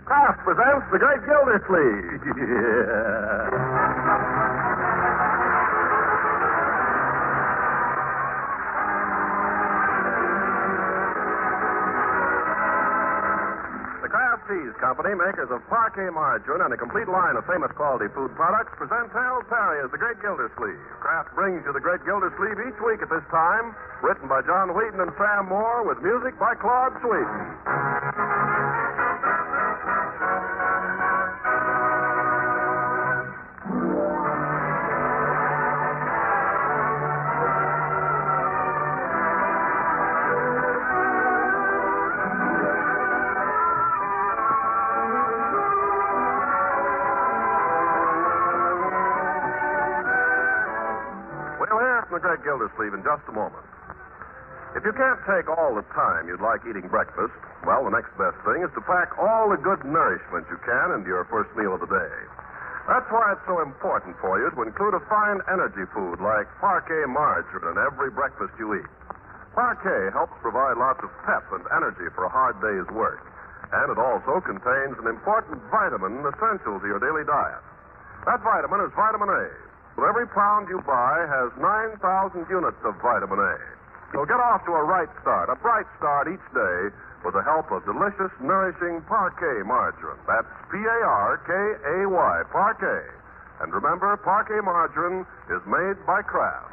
Kraft presents The Great Gildersleeve. The Kraft Cheese Company, makers of parquet margarine and a complete line of famous quality food products, presents Hal Perry as The Great Gildersleeve. Kraft brings you The Great Gildersleeve each week at this time, written by John Wheaton and Sam Moore, with music by Claude Sweeten. The Great Gildersleeve in just a moment. If you can't take all the time you'd like eating breakfast, well, the next best thing is to pack all the good nourishment you can into your first meal of the day. That's why it's so important for you to include a fine energy food like parquet margarine in every breakfast you eat. Parquet helps provide lots of pep and energy for a hard day's work, and it also contains an important vitamin essential to your daily diet. That vitamin is vitamin A. So every pound you buy has 9,000 units of vitamin A. So get off to a bright start each day with the help of delicious, nourishing parquet margarine. That's P-A-R-K-A-Y, parquet. And remember, parquet margarine is made by Kraft.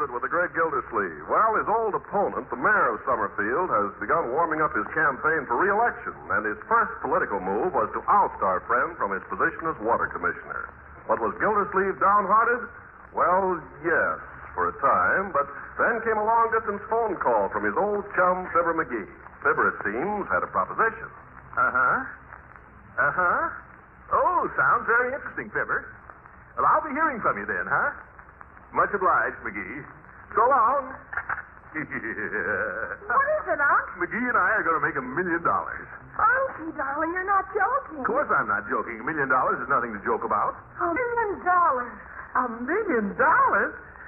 With the Great Gildersleeve. Well, his old opponent, the mayor of Summerfield, has begun warming up his campaign for re-election, and his first political move was to oust our friend from his position as water commissioner. But was Gildersleeve downhearted? Well, yes, for a time, but then came a long-distance phone call from his old chum, Fibber McGee. Fibber, it seems, had a proposition. Oh, sounds very interesting, Fibber. Well, I'll be hearing from you then, huh? Much obliged, McGee. So long. What is it, Unc? McGee and I are going to make $1 million. Unky, darling, you're not joking. Of course I'm not joking. $1 million is nothing to joke about. $1 million. $1 million?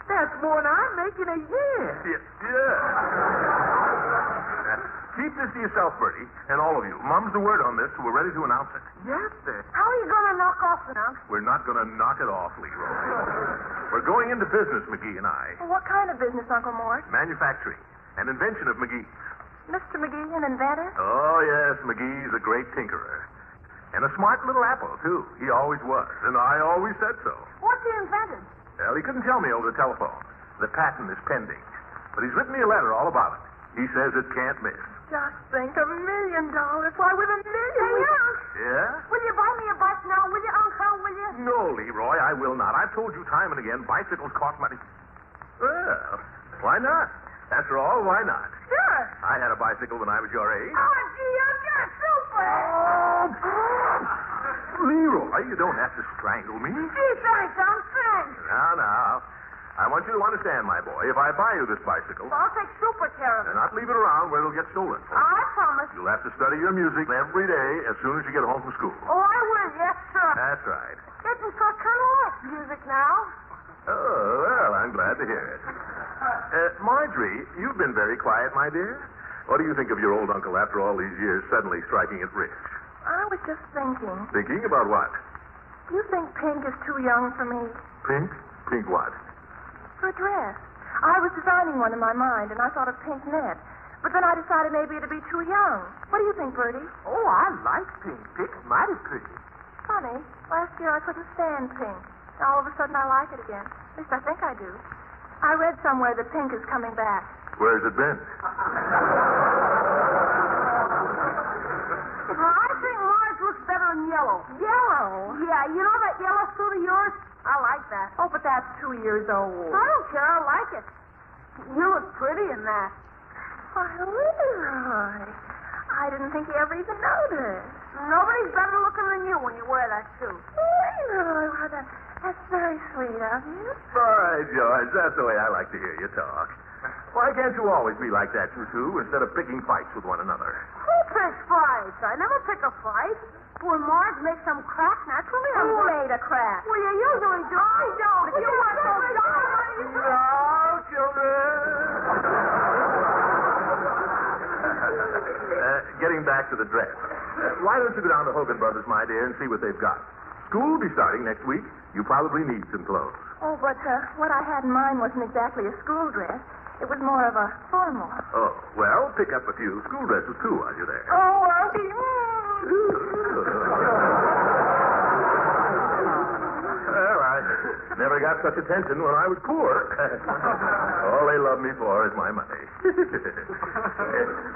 That's more than I'm making a year. Yeah. Keep this to yourself, Bertie, and all of you. Mum's the word on this, so we're ready to announce it. Yes, sir. How are you going to knock off it, Unc? We're not going to knock it off, Leroy. We're going into business, McGee and I. Well, what kind of business, Uncle Mort? Manufacturing. An invention of McGee's. Mr. McGee, an inventor? Oh, yes, McGee's a great tinkerer. And a smart little apple, too. He always was, and I always said so. What's he invented? Well, he couldn't tell me over the telephone. The patent is pending. But he's written me a letter all about it. He says it can't miss. Just think, $1 million. Why, with $1 million... Hey, Unc. Yeah? Will you buy me a bike now, will you, Unc? How will you? No, Leroy, I will not. I've told you time and again, bicycles cost money. Well, why not? After all, why not? Sure. I had a bicycle when I was your age. Oh, gee, Unc, you're super. Leroy, you don't have to strangle me. Gee, thanks, Unc, thanks. Now. I want you to understand, my boy, if I buy you this bicycle, Well, I'll take super care of and it. not leave it around where it'll get stolen. I promise. You'll have to study your music every day as soon as you get home from school. Oh, I will, yes, sir. That's right. Getting so kind of like music now. Oh, well, I'm glad to hear it. Marjorie, you've been very quiet, my dear. What do you think of your old uncle after all these years suddenly striking it rich? I was just thinking. Thinking about what? Do you think pink is too young for me? Pink? Pink what? For a dress. I was designing one in my mind, and I thought of pink net. But then I decided maybe it'd be too young. What do you think, Bertie? Oh, I like pink. Pink's mighty pretty. Funny. Last year I couldn't stand pink. Now all of a sudden I like it again. At least I think I do. I read somewhere that pink is coming back. Where's it been? I think Marge looks better in yellow. Yellow? Yeah, you know that yellow suit of yours? I like that. Oh, but that's 2 years old. I don't care. I like it. You look pretty in that. Why, Leroy, I didn't think you ever even noticed. Nobody's better looking than you when you wear that, too. Oh, that's very sweet of you. All right, George. That's the way I like to hear you talk. Why can't you always be like that, you two, instead of picking fights with one another? Who picks fights? I never pick a fight. When Marge makes some crack, naturally I'm Who going... made a crack? Well, you usually do. I don't. If you want to Now, children. Getting back to the dress. Why don't you go down to Hogan Brothers, my dear, and see what they've got? School will be starting next week. You probably need some clothes. Oh, but what I had in mind wasn't exactly a school dress. It was more of a formal. Oh, well, pick up a few school dresses, too, while you're there. Oh, Unky. Well, I never got such attention when I was poor. All they love me for is my money.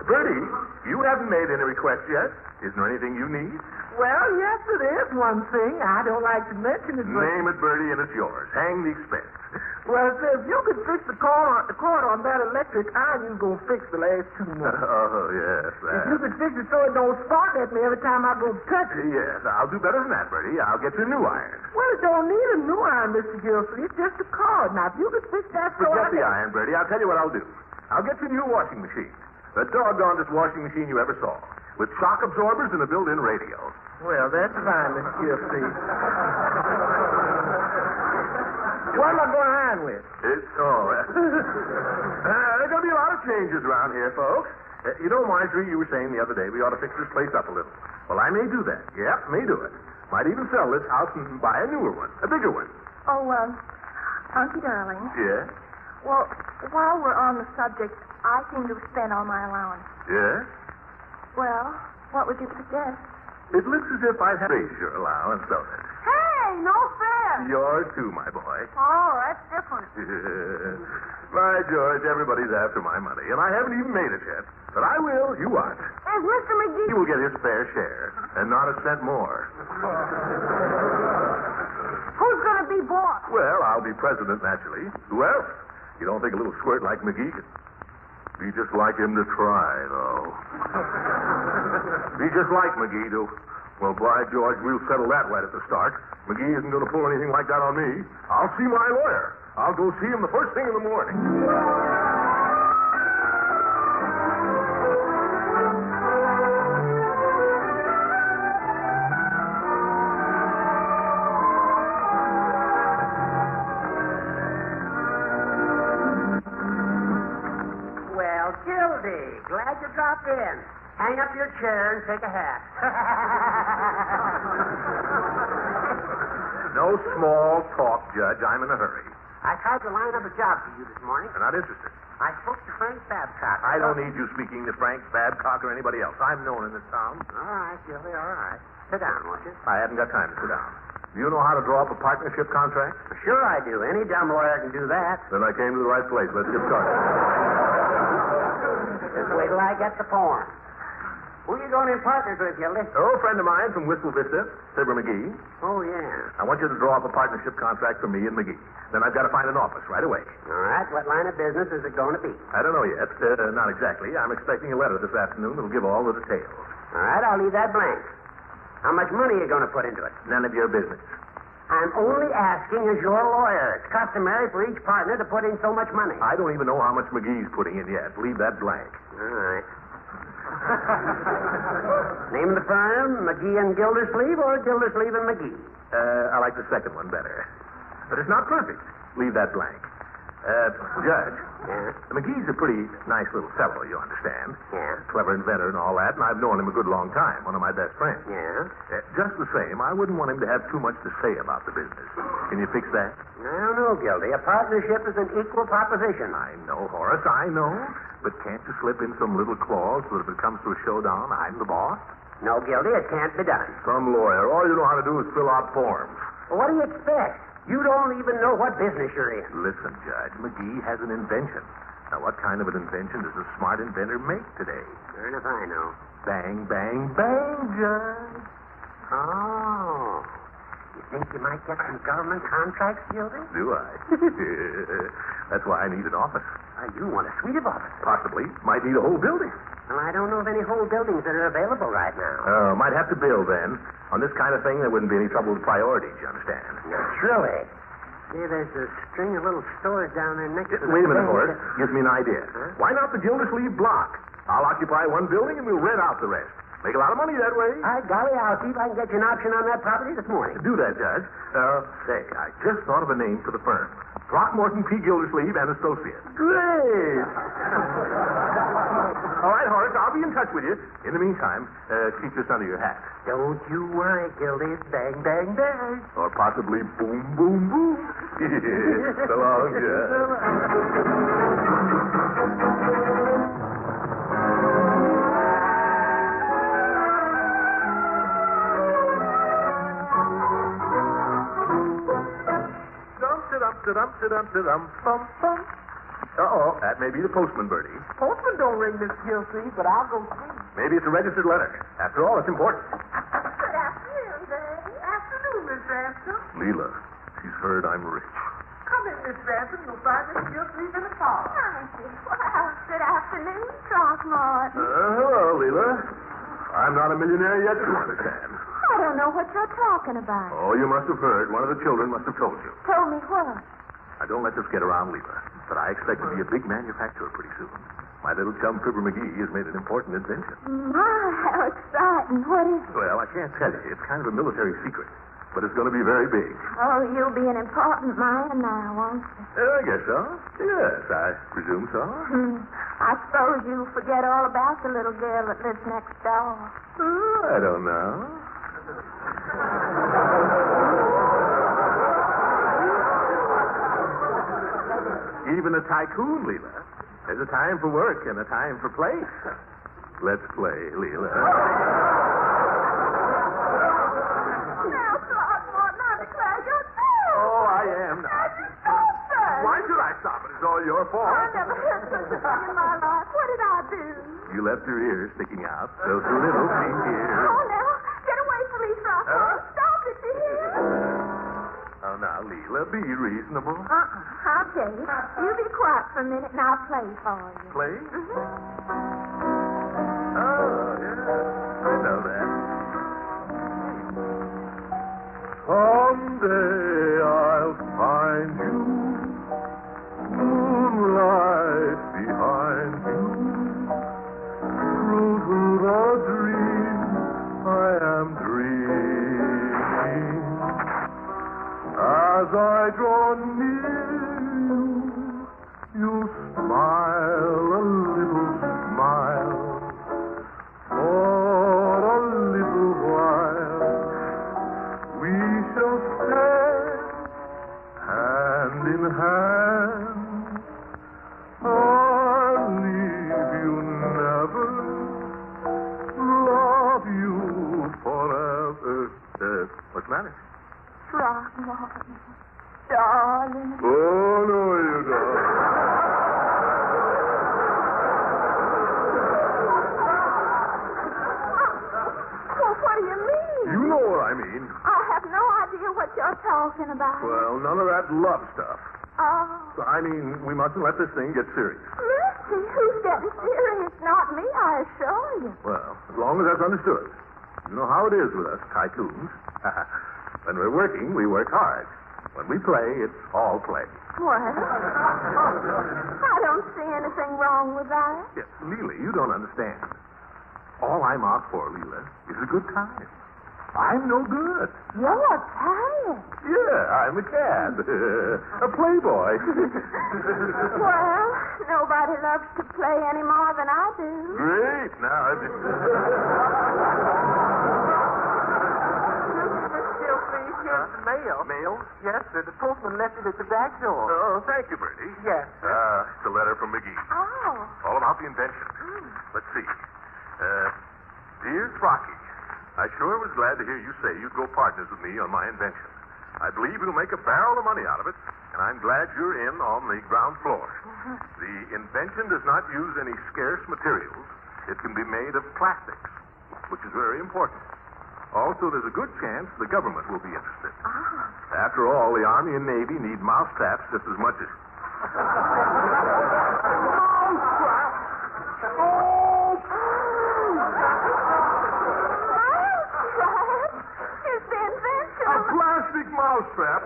Bertie, you haven't made any requests yet. Isn't there anything you need? Well, yes, it is one thing. I don't like to mention it, but... Name it, Bertie, and it's yours. Hang the expense. Well, if you could fix the cord on that electric iron, you going to fix the last 2 months. Oh, yes, If you could fix it so it don't spark at me every time I go to touch it. Yes, I'll do better than that, Bertie. I'll get you a new iron. Well, it don't need a new iron, Mr. Gilsey. It's just a cord. Now, if you could fix that so Forget the iron, Bertie. I'll tell you what I'll do. I'll get you a new washing machine. The doggonedest washing machine you ever saw. With shock absorbers and a built-in radio. Well, that's fine, Mr. Gilsey. What am I going to iron with? There's going to be a lot of changes around here, folks. You know, Marjorie, you were saying the other day we ought to fix this place up a little. Well, I may do that. Yep, may do it. Might even sell this house and buy a newer one, a bigger one. Oh, Unky darling. Yeah? Well, while we're on the subject, I seem to have spent all my allowance. Yeah? Well, what would you suggest? It looks as if I'd have raised your allowance, don't it? Hey, no fair. Yours too, my boy. Oh, that's different. By George, everybody's after my money, and I haven't even made it yet. But I will, you watch. Is Mr. McGee... He will get his fair share, and not a cent more. Who's going to be boss? Well, I'll be president, naturally. Who else? You don't think a little squirt like McGee could be just like him to try, though? Be just like McGee to... Well, by George, we'll settle that right at the start. McGee isn't going to pull anything like that on me. I'll see my lawyer. I'll go see him the first thing in the morning. Well, Gildy, glad you dropped in. Hang up your chair and take a hat. No small talk, Judge. I'm in a hurry. I tried to line up a job for you this morning. I'm not interested. I spoke to Frank Babcock. I don't need you speaking to Frank Babcock or anybody else. I'm known in this town. All right, Gildy, all right. Sit down, won't you? I haven't got time to sit down. Do you know how to draw up a partnership contract? Sure I do. Any dumb lawyer can do that. Then I came to the right place. Let's get started. Just wait till I get the form. Who are you going in partners with, Gildy? Oh, a friend of mine from Whistle Vista, Fibber McGee. Oh, yeah. I want you to draw up a partnership contract for me and McGee. Then I've got to find an office right away. All right. What line of business is it going to be? I don't know yet. Not exactly. I'm expecting a letter this afternoon that'll give all the details. All right, I'll leave that blank. How much money are you going to put into it? None of your business. I'm only asking as your lawyer. It's customary for each partner to put in so much money. I don't even know how much McGee's putting in yet. Leave that blank. All right. Name of the firm, McGee and Gildersleeve or Gildersleeve and McGee? I like the second one better. But it's not perfect. Leave that blank. Judge. Yeah? McGee's a pretty nice little fellow, you understand. Yeah? Clever inventor and all that, and I've known him a good long time. One of my best friends. Yeah? Just the same, I wouldn't want him to have too much to say about the business. Can you fix that? I don't know, Gildy. A partnership is an equal proposition. I know, Horace, I know. But can't you slip in some little clause so that if it comes to a showdown, I'm the boss? No, Gildy, it can't be done. Some lawyer. All you know how to do is fill out forms. Well, what do you expect? You don't even know what business you're in. Listen, Judge, McGee has an invention. Now, what kind of an invention does a smart inventor make today? Sure enough, I know. Bang, bang, bang, Judge. Oh. You think you might get some government contracts, Gildy? Do I? That's why I need an office. You want a suite of offices. Possibly. Might need a whole building. Well, I don't know of any whole buildings that are available right now. Might have to build then. On this kind of thing, there wouldn't be any trouble with priorities, you understand? Naturally. See, there's a string of little stores down there next to the... Wait a minute, building. Horace. Gives me an idea. Huh? Why not the Gildersleeve block? I'll occupy one building and we'll rent out the rest. Make a lot of money that way. By golly, I'll see if I can get you an option on that property this morning. Do that, Judge. Say, I just thought of a name for the firm. Throckmorton P. Gildersleeve and Associates. Great. All right, Horace, I'll be in touch with you. In the meantime, keep this under your hat. Don't you worry, Gildy. It's bang, bang, bang. Or possibly boom, boom, boom. So long, Dum-dum-dum-dum-dum-bum. Uh-oh, that may be the postman, Bertie. Postman don't ring this Gilsey, but I'll go see. Maybe it's a registered letter. After all, it's important. Good afternoon, Bertie. Afternoon, Miss Ransom. Leela, she's heard I'm rich. Come in, Miss Ransom. You'll find Miss Gilsey in the car. Thank you. Well, good afternoon, Throckmorton. Hello, Leela. I'm not a millionaire yet, you understand. I don't know what you're talking about. Oh, you must have heard. One of the children must have told you. Told me what? Now, don't let this get around, Leela. But I expect to be a big manufacturer pretty soon. My little chum, Fibber McGee, has made an important invention. My, how exciting. What is it? Well, I can't tell you. It's kind of a military secret. But it's going to be very big. Oh, you'll be an important man now, won't you? I guess so. Yes, I presume so. I suppose you forget all about the little girl that lives next door. I don't know. Even a tycoon, Leela. There's a time for work and a time for play. Let's play, Leela. Now, Throckmorton, I declare you're dead. Oh, I am now. Stop that. Why should I stop it? It's all your fault. I never heard such a thing in my life. What did I do? You left your ears sticking out. Those little pink ears. Oh, now, get away from me, Throckmorton. Stop it, you hear? Oh, now, Leela, be reasonable. I'll tell you. You be quiet for a minute and I'll play for you. Play? Oh, yeah. I know that. Someday I'll find you, moonlight behind you, true to the dream I am dreaming. As I draw near you smile a little smile. For a little while we shall stand hand in hand. I'll leave you never, love you forever. What's the matter? Throckmorton, darling. Oh, no, you don't. Well, what do you mean? You know what I mean. I have no idea what you're talking about. Well, none of that love stuff. Oh, I mean, we mustn't let this thing get serious. mercy, who's getting serious? Not me, I assure you. Well, as long as that's understood. You know how it is with us tycoons. When we're working, we work hard. When we play, it's all play. What? I don't see anything wrong with that. Yes, Leela, you don't understand. All I'm out for, Leela, is a good time. I'm no good. You're tired. Yeah, I'm a cad. A playboy. Well, nobody loves to play any more than I do. Great. Now, Here's the mail. Mail? Yes, sir. The postman left it at the back door. Oh, thank you, Bertie. Yes, sir. It's a letter from McGee. Oh. All about the invention. Let's see. Dear Frocky, I sure was glad to hear you say you'd go partners with me on my invention. I believe you'll make a barrel of money out of it, and I'm glad you're in on the ground floor. The invention does not use any scarce materials. It can be made of plastics, which is very important. Also, there's a good chance the government will be interested. After all, the Army and Navy need mousetraps just as much as... Oh, plastic mousetrap.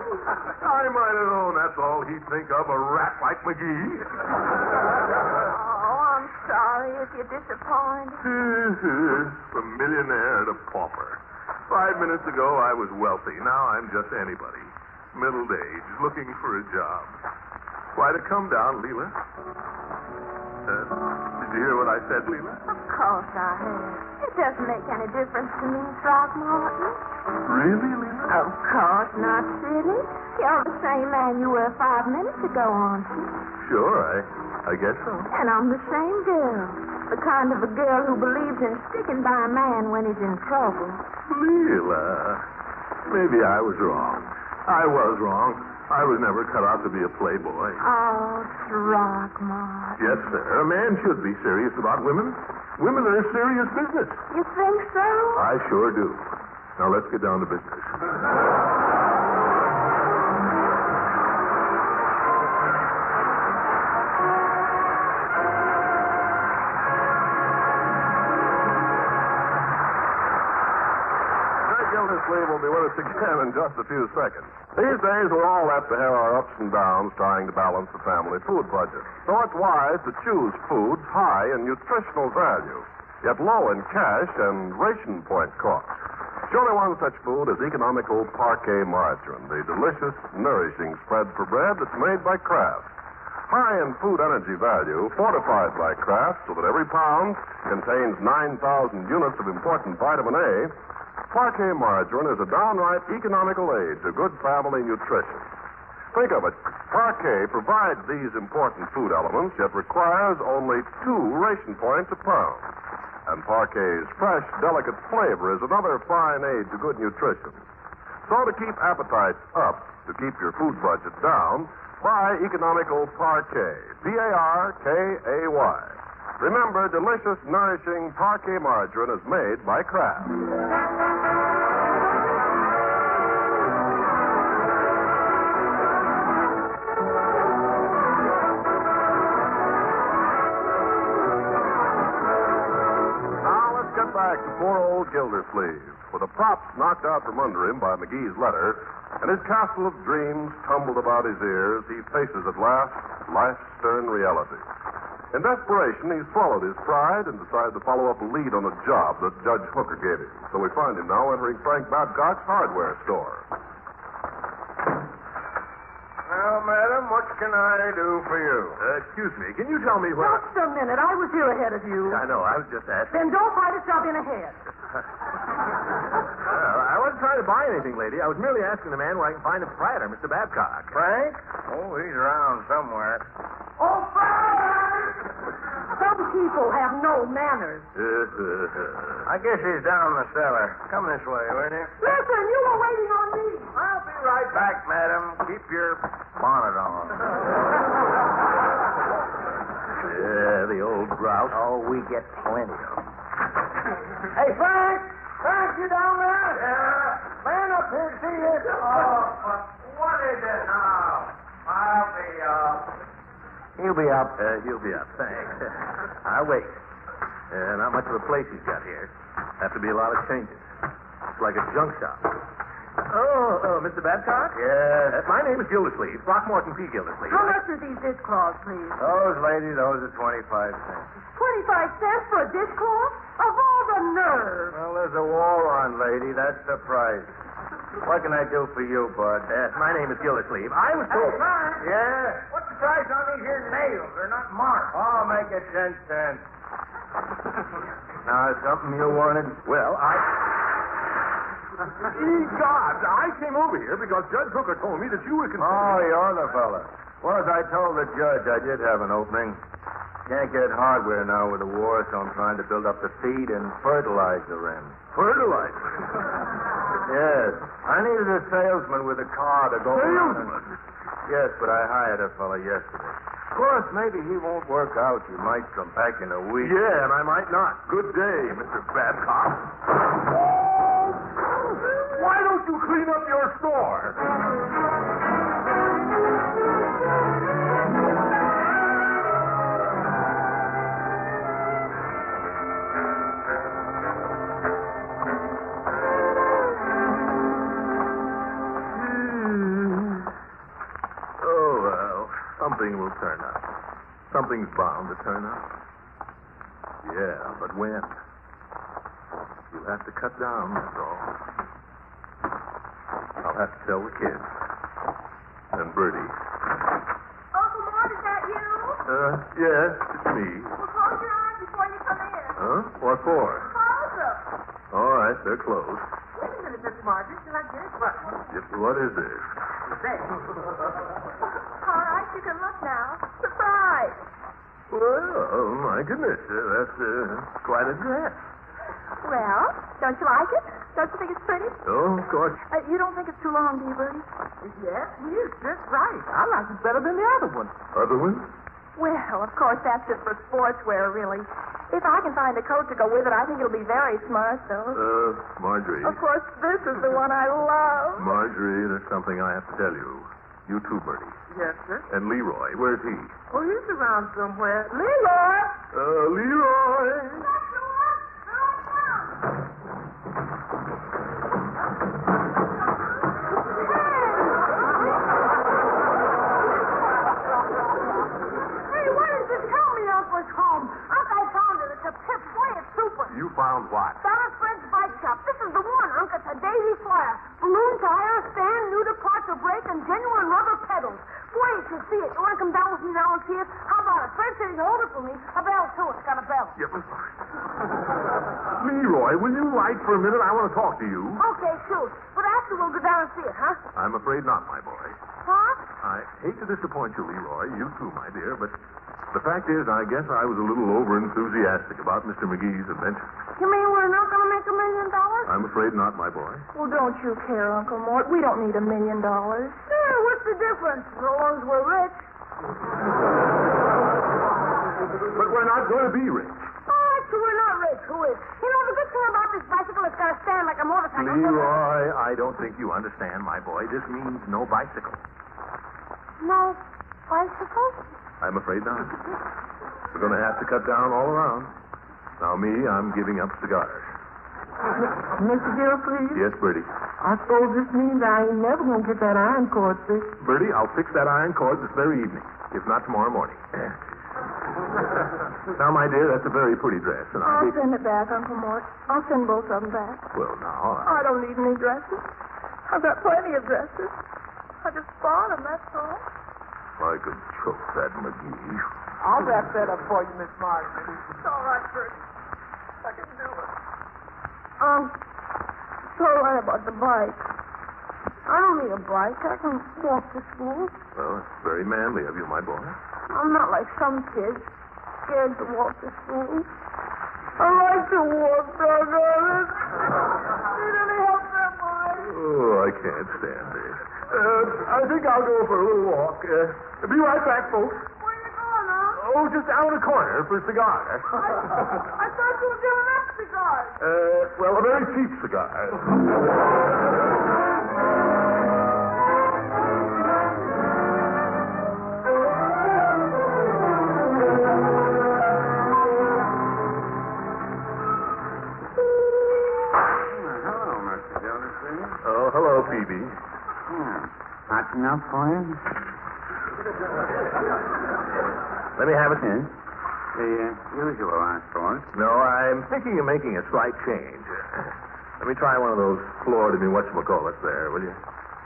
I might have known that's all he'd think of, a rat like McGee. Oh, I'm sorry if you're disappointed. From millionaire to pauper. 5 minutes ago, I was wealthy. Now I'm just anybody. Middle age, looking for a job. Quite a come down, Leela. Did you hear what I said, Leela? Of course I have. It doesn't make any difference to me, Throckmorton. Really, Leela? Of course not, silly. You're the same man you were 5 minutes ago, aren't you? Sure, I guess so. And I'm the same girl. The kind of a girl who believes in sticking by a man when he's in trouble. Leela, maybe I was wrong. I was wrong. I was never cut out to be a playboy. Oh, Throckmorton. Yes, sir. A man should be serious about women. Women are serious business. You think so? I sure do. Now let's get down to business. Gildersleeve will be with us again in just a few seconds. These days, we're all apt to have our ups and downs trying to balance the family food budget. So it's wise to choose foods high in nutritional value, yet low in cash and ration point cost. Surely one such food is economical Parquet margarine, the delicious, nourishing spread for bread that's made by Kraft. High in food energy value, fortified by Kraft so that every pound contains 9,000 units of important vitamin A, Parquet margarine is a downright economical aid to good family nutrition. Think of it. Parquet provides these important food elements, yet requires only 2 ration points a pound. And Parquet's fresh, delicate flavor is another fine aid to good nutrition. So to keep appetite up, to keep your food budget down, buy economical Parquet. P-A-R-K-A-Y. Remember, delicious, nourishing Parquet margarine is made by Kraft. Back to poor old Gildersleeve. With the props knocked out from under him by McGee's letter, and his castle of dreams tumbled about his ears, he faces at last life's stern reality. In desperation, he swallowed his pride and decided to follow up a lead on a job that Judge Hooker gave him. So we find him now entering Frank Babcock's hardware store. Well, madam, what can I do for you? Excuse me, can you tell me where... Just a minute. I was here ahead of you. I know, I was just asking. Then don't fight yourself in ahead. I wasn't trying to buy anything, lady. I was merely asking the man where I can find the proprietor, Mr. Babcock. Frank? Oh, he's around somewhere. Oh, Frank! Some people have no manners. I guess he's down in the cellar. Come this way, will you? Listen, you were waiting on me. I'll be right back, madam. Keep your bonnet on. Yeah, the old grouse. Oh, we get plenty of them. Hey, Frank! Frank, you down there? Yeah. Man up here to see you. What is it now? I'll be up. He'll be up. He'll be up. Thanks. I'll wait. Not much of a place he's got here. Have to be a lot of changes. It's like a junk shop. Oh, Mr. Babcock? Yes. My name is Gildersleeve, Throckmorton P. Gildersleeve. How much are these dishcloths, please? Those, lady, those are 25 cents. 25 cents for a dishcloth? Of all the nerve. Well, there's a war on, lady. That's the price. What can I do for you, bud? My name is Gildersleeve. I was told... Frank. Yeah? What's the price on these here nails? They're not marked. Oh, make it 10 cents. Now, something you wanted? Well, God, I came over here because Judge Hooker told me that you were Oh, you're the fella. Well, as I told the judge, I did have an opening. Can't get hardware now with the war, so I'm trying to build up the feed and fertilizer in. Fertilizer? Yes. I needed a salesman with a car to go around and... Salesman? Yes, but I hired a fella yesterday. Of course, maybe he won't work out. You might come back in a week. Yeah, and I might not. Good day, Mr. Babcock. Why don't you clean up your store? something will turn up. Something's bound to turn up. Yeah, but when? You'll have to cut down, that's all. I'll have to tell the kids. And Bertie. Uncle Mort, is that you? Yes, it's me. Well, close your eyes before you come in. Huh? What for? Close them. All right, they're closed. Wait a minute, Miss Marjorie. Shall I get it? What? What is this? All right, you can look now. Surprise. Well, oh, my goodness. That's quite a dress. Well, don't you like it? Don't you think it's pretty? Oh, of course. You don't think it's too long, do you, Bertie? Yes, he is just right. I like it better than the other one. Other one? Well, of course, that's just for sportswear, really. If I can find a coat to go with it, I think it'll be very smart, though. Marjorie. Of course, this is the one I love. Marjorie, there's something I have to tell you. You too, Bertie. Yes, sir. And Leroy, where's he? Oh, he's around somewhere. Leroy! Leroy! You found what? Donald Fred's Bike Shop. This is the one, Uncle. It's a daisy flyer. Balloon tire, stand, new departure brake, and genuine rubber pedals. Boy, you should see it. You want to come down with me now and see it? How about it? Fred said he'd hold it for me. A bell, too. It's got a bell. Yep. Leroy, will you light for a minute? I want to talk to you. Okay, shoot. But after we'll go down and see it, huh? I'm afraid not, my boy. What? I hate to disappoint you, Leroy. You too, my dear, but the fact is, I guess I was a little over-enthusiastic about Mr. McGee's invention. You mean we're not going to make $1 million? I'm afraid not, my boy. Well, don't you care, Uncle Mort. We don't need $1 million. Yeah, what's the difference? So long as we're rich. But we're not going to be rich. Oh, actually, we're not rich. Who is? You know, the good thing about this bicycle, it's got to stand like a motorcycle. Leroy, I don't think you understand, my boy. This means no bicycle. No bicycle? I'm afraid not. We're going to have to cut down all around. Now, I'm giving up cigars. Mr. Gilfreed? Yes, Bertie. I suppose this means I ain't never going to get that iron cord fixed. Bertie, I'll fix that iron cord this very evening, if not tomorrow morning. Now, my dear, that's a very pretty dress, and I'll send it back, Uncle Mort. I'll send both of them back. Well, now, I don't need any dresses. I've got plenty of dresses. I just bought them, that's all. I could choke that McGee. I'll wrap that up for you, Miss Marjorie. It's all right, Bertie. I can do it. So right about the bike. I don't need a bike. I can walk to school. Well, it's very manly of you, my boy. I'm not like some kids, scared to walk to school. I like to walk, doggone it. Need any help there, boy? Oh, I can't stand this. I think I'll go for a little walk. Be right back, folks. Where you going, huh? Oh, just down the corner for a cigar. I thought you were giving up cigars. Well, a very cheap cigar. Hello, Mr. Gildersleeve. Oh, hello, Phoebe. Hot enough for you? Let me have it. Yes. The usual, I suppose. No, I'm thinking of making a slight change. Let me try one of those floored and whatchamacallits there, will you?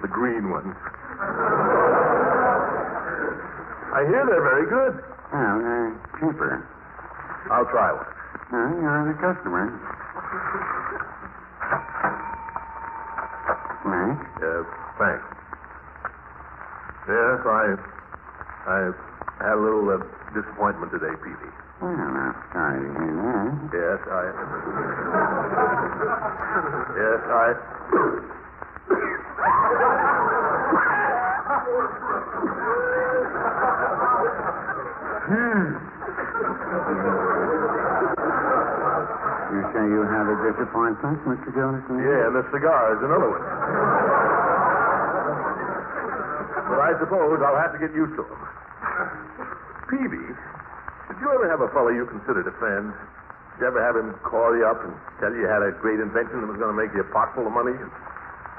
The green ones. I hear they're very good. Well, they're cheaper. I'll try one. You're the customer. Thanks. Thanks. Yes, I had a little disappointment today, Peavy. Well, I'm sorry to hear that. Yes, You say you had a disappointment, Mr. Gildersleeve? Yeah, and the cigar is another one. But I suppose I'll have to get used to them. Peavy, did you ever have a fellow you considered a friend? Did you ever have him call you up and tell you had a great invention that was going to make you a pot full of money? And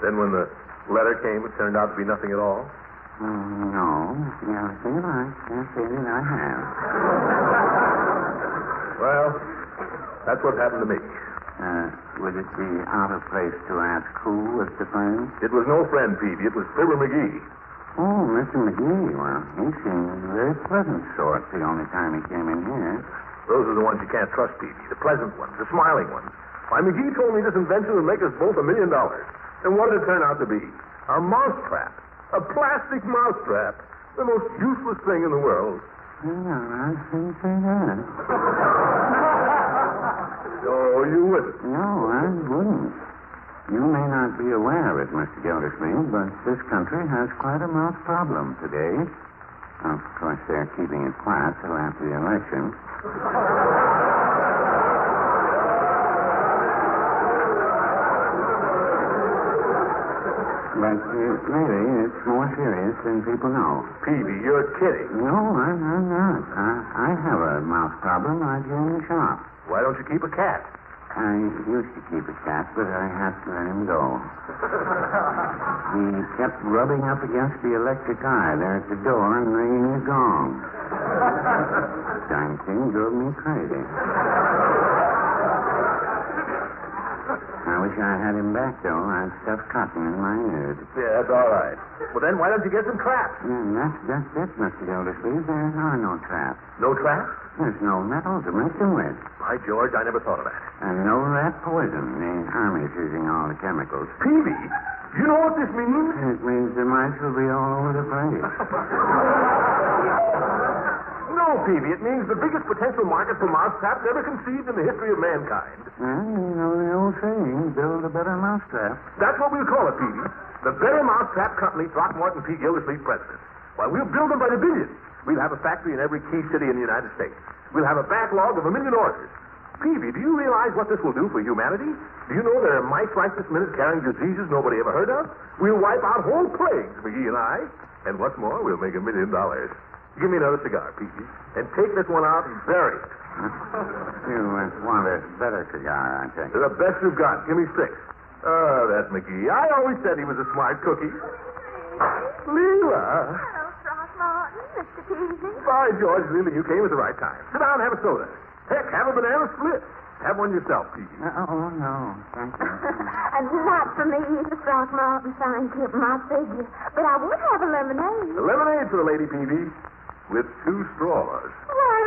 then when the letter came, it turned out to be nothing at all? No, Mr. Gildersleeve, I can't say that I have. Well, that's what happened to me. Would it be out of place to ask who was the friend? It was no friend, Peavy. It was Fibber McGee. Oh, Mr. McGee. Well, he seemed a very pleasant sort the only time he came in here. Those are the ones you can't trust, Peavy. The pleasant ones, the smiling ones. Why, McGee told me this invention would make us both $1 million. And what did it turn out to be? A mousetrap. A plastic mousetrap. The most useless thing in the world. Well, I shouldn't say that. Oh, you wouldn't. No, I wouldn't. You may not be aware of it, Mr. Gildersleeve, but this country has quite a mouse problem today. Of course, they're keeping it quiet till after the election. But really, it's more serious than people know. Peavy, you're kidding. No, I'm not. I have a mouse problem right here in the shop. Why don't you keep a cat? I used to keep a cat, but I had to let him go. He kept rubbing up against the electric eye there at the door and ringing the gong. Darn thing drove me crazy. I wish I had him back, though. I'd stuff cotton in my ears. Yeah, that's all right. Well, then why don't you get some traps? Yeah, that's it, Mr. Gildersleeve. There are no traps. No traps? There's no metal to make them with. By George, I never thought of that. And no rat poison. The Army's using all the chemicals. Peavy, you know what this means? It means the mice will be all over the place. No, Peavy, it means the biggest potential market for mousetraps ever conceived in the history of mankind. Well, you know the old saying, build a better mousetrap. That's what we'll call it, Peavy. The Better Mousetrap Company, Throckmorton P. Gildersleeve, President. Why, we'll build them by the billions. We'll have a factory in every key city in the United States. We'll have a backlog of 1 million orders. Peavy, do you realize what this will do for humanity? Do you know there are mice right this minute carrying diseases nobody ever heard of? We'll wipe out whole plagues, McGee and I. And what's more, we'll make $1 million. Give me another cigar, Peavy, and take this one out and bury it. You want a better cigar, I think. They're the best you've got. Give me 6. Oh, that's McGee. I always said he was a smart cookie. Leela. Hello, Throckmorton, Mr. Peavy. By George, Leela, you came at the right time. Sit down and have a soda. Heck, have a banana split. Have one yourself, Peavy. Oh, no, thank you. And not for me, Mr. Throckmorton, trying to keep my figure. But I would have a lemonade. A lemonade for the lady, Peavy, with 2 straws. Why,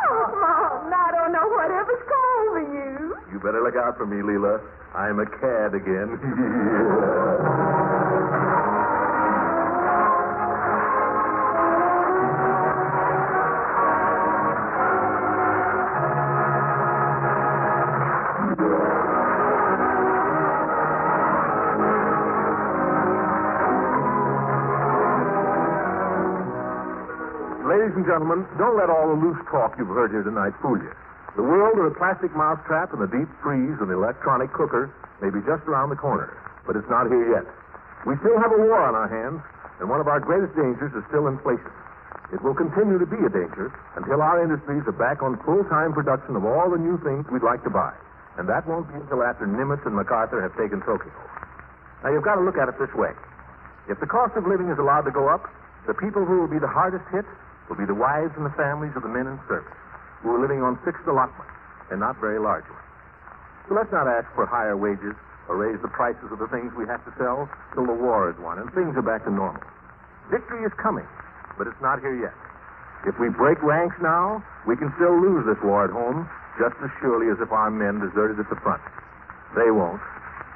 Throckmorton, I don't know whatever's come over you. You better look out for me, Leela. I'm a cad again. Ladies and gentlemen, don't let all the loose talk you've heard here tonight fool you. The world of the plastic mousetrap and the deep freeze and the electronic cooker may be just around the corner, but it's not here yet. We still have a war on our hands, and one of our greatest dangers is still inflation. It will continue to be a danger until our industries are back on full-time production of all the new things we'd like to buy. And that won't be until after Nimitz and MacArthur have taken Tokyo. Now, you've got to look at it this way. If the cost of living is allowed to go up, the people who will be the hardest hit will be the wives and the families of the men in service, who are living on fixed allotments and not very large ones. So let's not ask for higher wages or raise the prices of the things we have to sell till the war is won and things are back to normal. Victory is coming, but it's not here yet. If we break ranks now, we can still lose this war at home just as surely as if our men deserted at the front. They won't.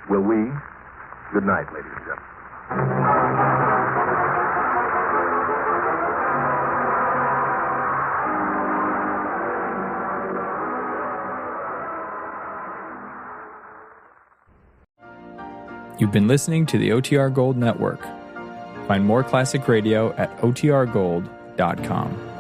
Will we? Good night, ladies and gentlemen. You've been listening to the OTR Gold Network. Find more classic radio at otrgold.com.